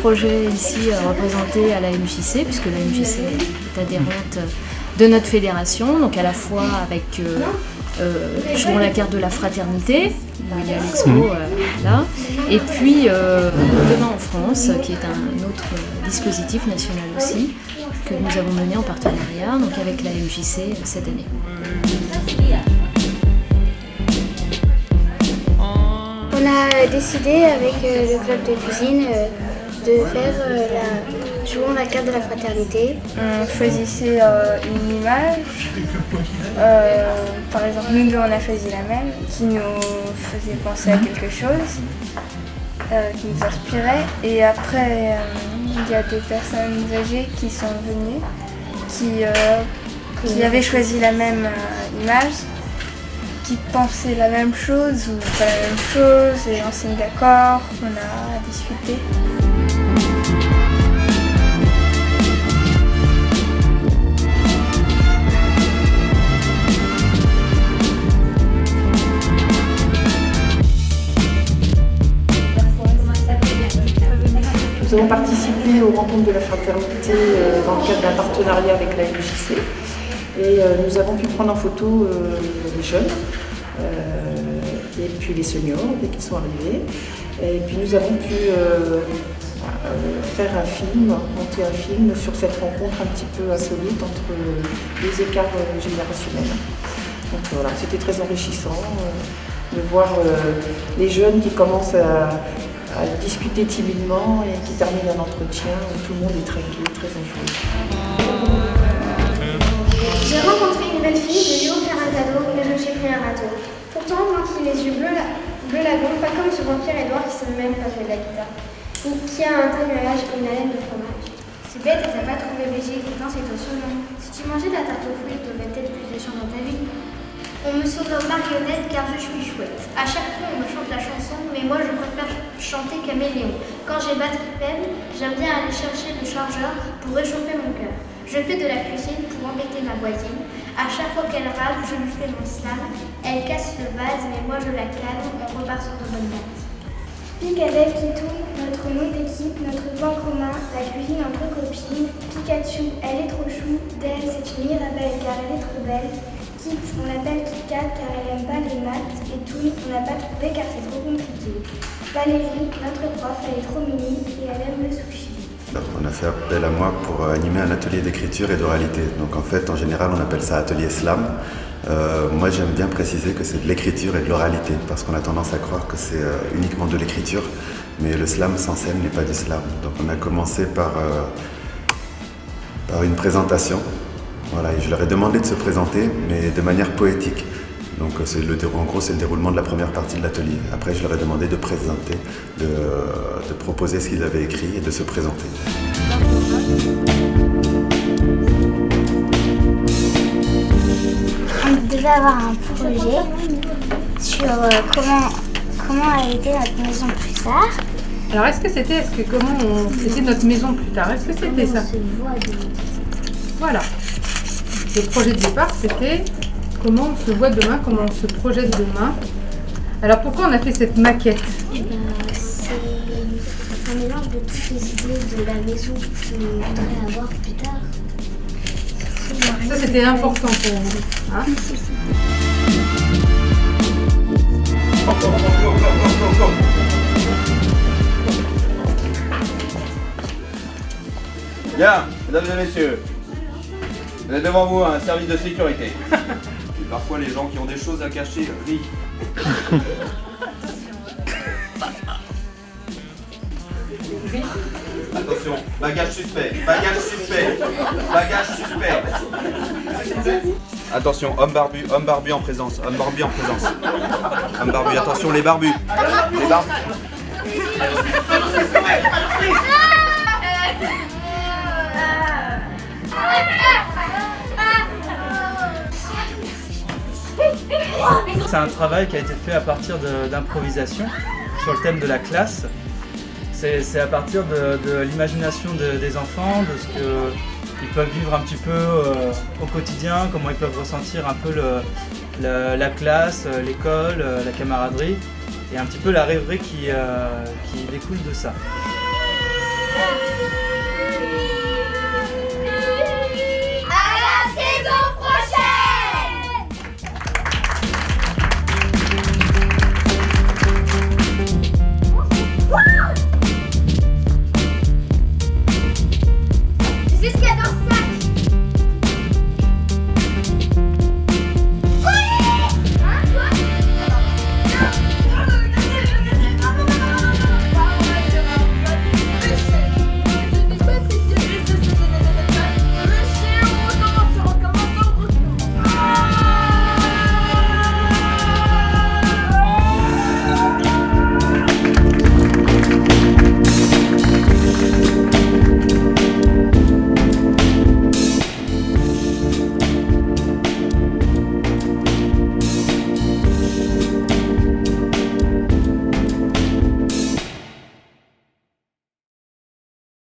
projet ici représenté à la MJC, puisque la MJC est adhérente de notre fédération, donc à la fois avec jouons la carte de la fraternité, où il y a l'expo là, et puis Demain en France, qui est un autre dispositif national aussi, que nous avons mené en partenariat donc avec la MJC cette année. On a décidé avec le club de cuisine de faire jouons la carte de la fraternité. On choisissait une image, par exemple nous deux on a choisi la même, qui nous faisait penser à quelque chose, qui nous inspirait. Et après il y a des personnes âgées qui sont venues, qui avaient choisi la même image, qui pensaient la même chose ou pas la même chose, et on s'est mis d'accord, on a discuté. Nous avons participé aux rencontres de la fraternité dans le cadre d'un partenariat avec la MJC et nous avons pu prendre en photo les jeunes et puis les seniors dès qu'ils sont arrivés. Et puis nous avons pu faire un film, monter un film sur cette rencontre un petit peu insolite entre les écarts générationnels. Donc voilà, c'était très enrichissant de voir les jeunes qui commencent à discuter timidement et qui terminent un entretien où tout le monde est très gai, très enjoué. J'ai rencontré une belle fille, je lui ai offert un cadeau, mais je me suis pris un râteau. Pourtant, moi qui ai les yeux bleu lagon, pas comme ce vampire Edouard qui sonne même quand je fais de la guitare, qui a un teint nuage et une haleine de fromage. C'est bête et t'as pas trouvé végé, pourtant c'est ton surnom. Si tu mangeais de la tarte aux fruits, t'aurais peut-être plus de chance dans ta vie. On me surnomme marionnette car je suis chouette. À chaque fois on me chante la chanson, mais moi je préfère chanter caméléon. Quand j'ai batterie faible, j'aime bien aller chercher le chargeur pour réchauffer mon cœur. Je fais de la cuisine pour embêter ma voisine. À chaque fois qu'elle râle, je lui fais mon slam. Elle casse le vase, mais moi je la calme, on repart sur de bonnes bases. Picadelle qui tourne, notre mot d'équipe, notre point commun, la cuisine entre copines. Pikachu, elle est trop chou, d'elle c'est une Mirabelle car elle est trop belle. Kit, on l'appelle Kit Kat car elle aime pas les maths. Et Toon, on n'a pas trouvé car c'est trop compliqué. Valérie, notre prof, elle est trop mini et elle aime le sushi. On a fait appel à moi pour animer un atelier d'écriture et d'oralité. Donc en fait, en général, on appelle ça atelier slam. Moi, j'aime bien préciser que c'est de l'écriture et de l'oralité, parce qu'on a tendance à croire que c'est uniquement de l'écriture, mais le slam sans scène n'est pas du slam. Donc on a commencé par une présentation. Voilà, et je leur ai demandé de se présenter, mais de manière poétique. Donc en gros, c'est le déroulement de la première partie de l'atelier. Après, je leur ai demandé de présenter, de proposer ce qu'ils avaient écrit et de se présenter. On devait avoir un projet sur comment a été notre maison plus tard. Alors c'était notre maison plus tard? Est-ce que c'était ça? Voilà. Le projet de départ, c'était comment on se voit demain, comment on se projette demain. Alors pourquoi on a fait cette maquette? C'est un mélange de toutes les idées de la maison qu'on voudrait avoir plus tard. Ça, c'était important pour vous. Hein? Bien, mesdames et messieurs, vous avez devant vous un service de sécurité. Et parfois les gens qui ont des choses à cacher rient. Attention, bagage suspect, bagage suspect, bagage suspect. Attention, homme barbu en présence, homme barbu en présence. Homme barbu, attention les barbus. Les barbus. C'est un travail qui a été fait à partir d'improvisation sur le thème de la classe. C'est à partir de l'imagination des enfants, de ce qu'ils peuvent vivre un petit peu au quotidien, comment ils peuvent ressentir un peu la classe, l'école, la camaraderie et un petit peu la rêverie qui découle de ça. Bye.